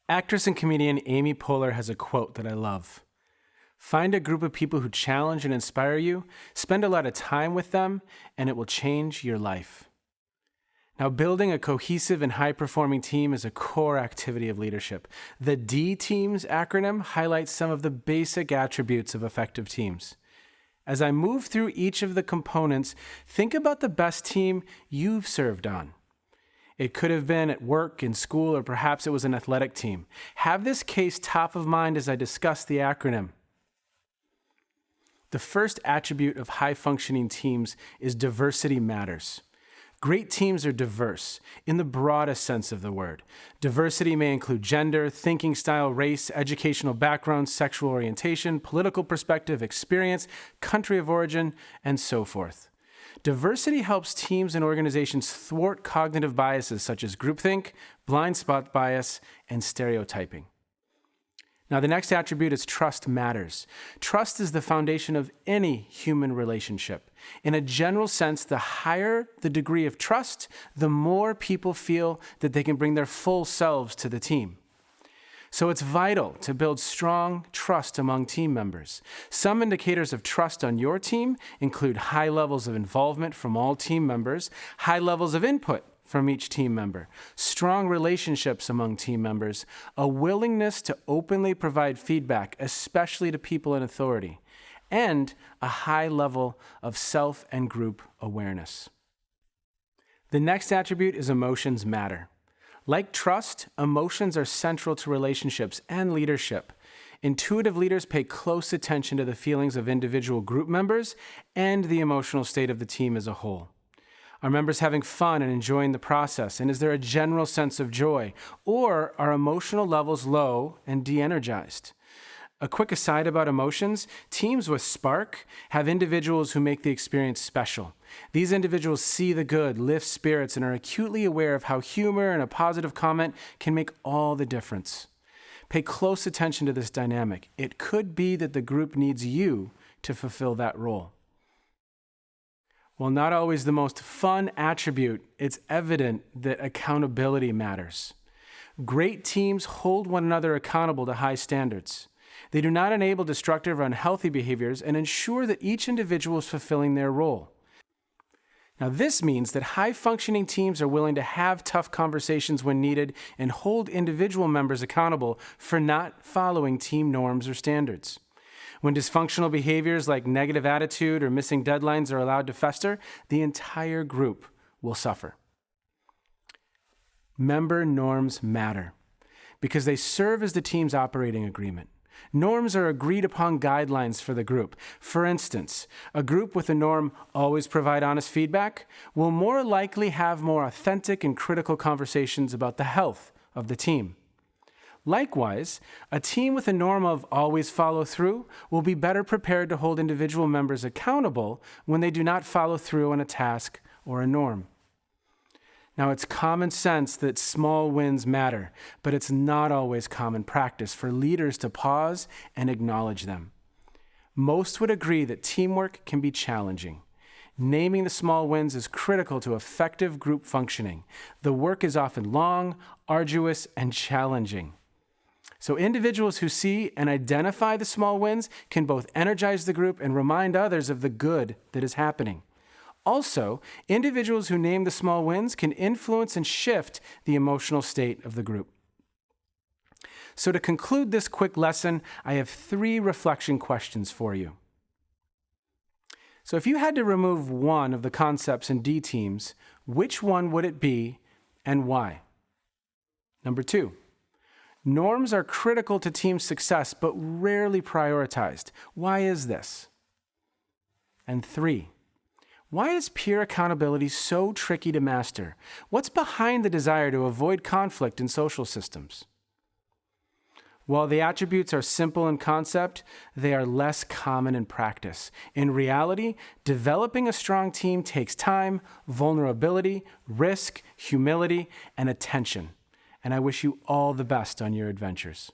Actress and comedian Amy Poehler has a quote that I love. Find a group of people who challenge and inspire you, spend a lot of time with them, and it will change your life. Now, building a cohesive and high-performing team is a core activity of leadership. The D Teams acronym highlights some of the basic attributes of effective teams. As I move through each of the components, think about the best team you've served on. It could have been at work, in school, or perhaps it was an athletic team. Have this case top of mind as I discuss the acronym. The first attribute of high-functioning teams is diversity matters. Great teams are diverse in the broadest sense of the word. Diversity may include gender, thinking style, race, educational background, sexual orientation, political perspective, experience, country of origin, and so forth. Diversity helps teams and organizations thwart cognitive biases such as groupthink, blind spot bias, and stereotyping. Now, the next attribute is trust matters. Trust is the foundation of any human relationship. In a general sense, the higher the degree of trust, the more people feel that they can bring their full selves to the team. So it's vital to build strong trust among team members. Some indicators of trust on your team include high levels of involvement from all team members, high levels of input from each team member, strong relationships among team members, a willingness to openly provide feedback, especially to people in authority, and a high level of self and group awareness. The next attribute is emotions matter. Like trust, emotions are central to relationships and leadership. Intuitive leaders pay close attention to the feelings of individual group members and the emotional state of the team as a whole. Are members having fun and enjoying the process? And is there a general sense of joy? Or are emotional levels low and de-energized? A quick aside about emotions, teams with spark have individuals who make the experience special. These individuals see the good, lift spirits, and are acutely aware of how humor and a positive comment can make all the difference. Pay close attention to this dynamic. It could be that the group needs you to fulfill that role. While not always the most fun attribute, it's evident that accountability matters. Great teams hold one another accountable to high standards. They do not enable destructive or unhealthy behaviors and ensure that each individual is fulfilling their role. Now, this means that high-functioning teams are willing to have tough conversations when needed and hold individual members accountable for not following team norms or standards. When dysfunctional behaviors like negative attitude or missing deadlines are allowed to fester, the entire group will suffer. Member norms matter because they serve as the team's operating agreement. Norms are agreed upon guidelines for the group. For instance, a group with the norm always provide honest feedback will more likely have more authentic and critical conversations about the health of the team. Likewise, a team with a norm of always follow through will be better prepared to hold individual members accountable when they do not follow through on a task or a norm. Now, it's common sense that small wins matter, but it's not always common practice for leaders to pause and acknowledge them. Most would agree that teamwork can be challenging. Naming the small wins is critical to effective group functioning. The work is often long, arduous, and challenging. So individuals who see and identify the small wins can both energize the group and remind others of the good that is happening. Also, individuals who name the small wins can influence and shift the emotional state of the group. So to conclude this quick lesson, I have 3 reflection questions for you. So if you had to remove one of the concepts in D teams, which one would it be and why? Number 2, norms are critical to team success but rarely prioritized. Why is this? And 3, why is peer accountability so tricky to master? What's behind the desire to avoid conflict in social systems? While the attributes are simple in concept, they are less common in practice. In reality, developing a strong team takes time, vulnerability, risk, humility, and attention. And I wish you all the best on your adventures.